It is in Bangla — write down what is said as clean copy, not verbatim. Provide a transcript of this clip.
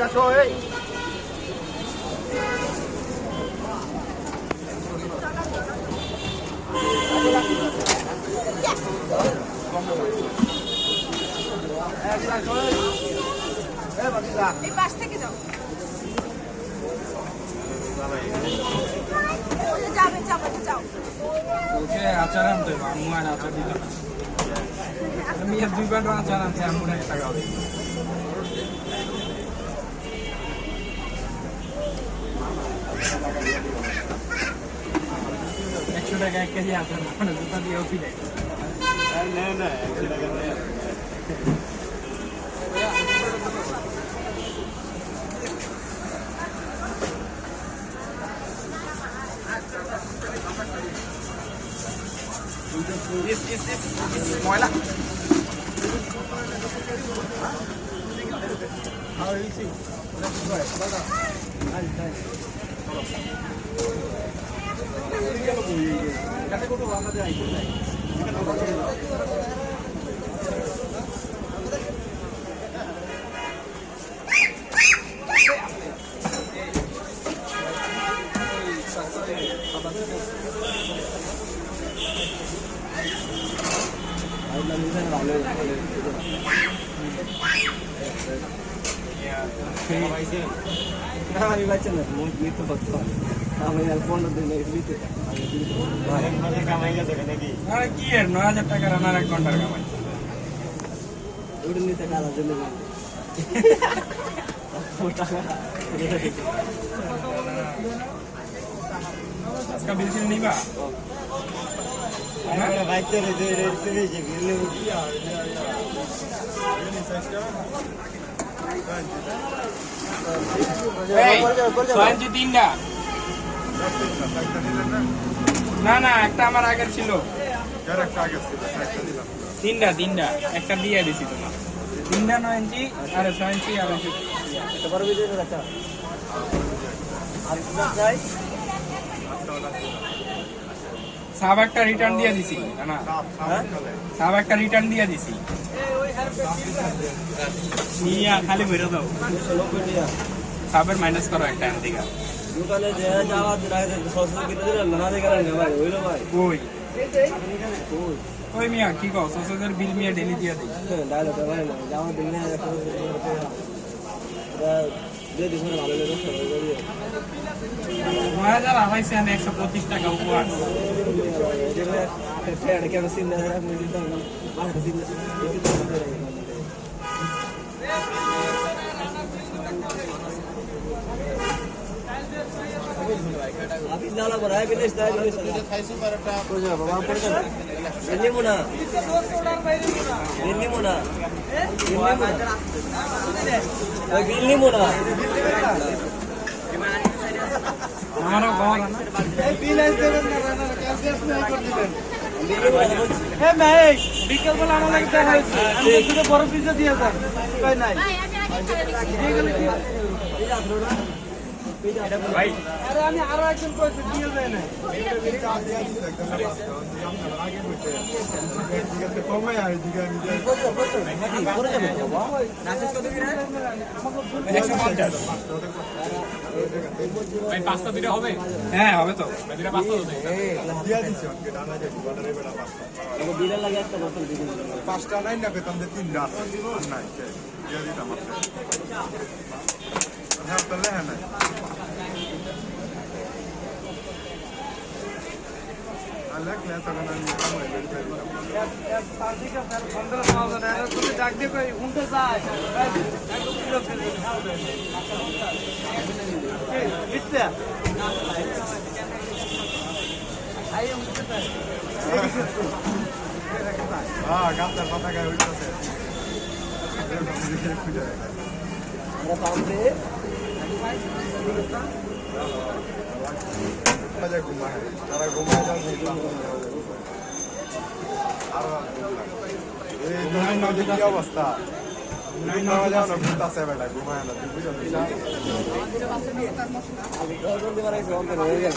আসো এই এই পাশ থেকে যাও যাবে যাবে যাও ওকে আচার আনতে হবে আম্মু আর আচার দিতে হবে আমি আর 2 বান্ডল আচার আনতে আম্মু 1 টাকা হবে 100 টাকা 1 কেজি আচার মানে দুটো দিয়ে ওপি দেয় না না 100 টাকা নেই Is ময়লা How are you see? Let's go. কাছে কত আমাদের আইছে নাই আমি বাচ্চা না মৃত্যু করতে আমি আর 15 দিন দিতে কামাই গেছে নাকি আরে কি এর 9000 টাকা রান্নার 1 ঘন্টার কামাই ওটা নিতে কালা জন্য আজকে বিল ছিল নিবা আমরা বাইতে রে রে তুমি যে বিল সোয়াঞ্জি 3টা না না একটা আমার আগের ছিল তিনটা একটা দিয়ে দিছি তোমার 3টা 9 ইঞ্চি আর 6 ইঞ্চি আর এটা বড় ভিডিও রাখা আর যাই সাব একটা রিটার্ন দিয়ে দিছি না সাব একটা রিটার্ন দিয়ে দিছি নিয়া খালি বেরো দাও সাবের মাইনাস করো একটা এদিকে দোকানে যে যাওয়া রাখতে 600 কিলো দিলে না দে করেন ভাই হইলো ভাই কই কই মিয়া কি কও 600 এর বিল মিয়া ডেলি দিয়ে দেই ডায়লগ ভাই না যাওয়া দিনে এটা দিয়ে দিছ না ভালো লাগে সবাই করি 9000 আড়াইশো আর 125 টাকা উপহার এটা কেন সিন না রাখ মুই দিতাম আর সিন আপনি নালা বড় है বিদেশ দাই খাইছো পারটা কই যাব বাবা পড়ে যাবে এলি মোনা এলি মোনা ওই বিল্লি মোনা আমারও গহনা না এই বিল আইছে না রানা ক্যালসিয়াস নাই করে দিবেন বিল্লি মোনা এ ভাই বিকেল বেলা আমার লাগে দেখা হইছে আমি দুটো বড় পিজ্জা দিয়ে যাই কই নাই ভাই আমি আগে দিয়ে গেলে কি এই যাত্রা না ভাই আরে আমি আরো একজন কইছি দিয়ে যায় না পড়ে যাবে বাবা 150 ভাই পাঁচটা দিলে হবে হ্যাঁ হবে তো দুইটা পাঁচটা হবে দিয়া দিছি ওকে ডানা যে বর্ডারে বেলা পাঁচটা ওকে বিলের লাগে একটা বোতল দিয়ে দিন পাঁচটা নাই না পেতাম যে তিনটা নাই দিয়া দিতাম হ্যাঁ তাহলে হ্যাঁ না अलग ले तो ना काम है पार्टी का सर 15,000 है तो डाक दे कोई उनके साथ किलो कितने आइए उनके साथ हां गाता पता का उल्टा से मेरा सामने मजा घुमा है तारा घुमा जाओ नहीं ये अवस्था घुमा जाओ ना घुमता से बेटा घुमाया ना तू बुझो निशा अभी घर जल्दी मारे फोन पे रह गया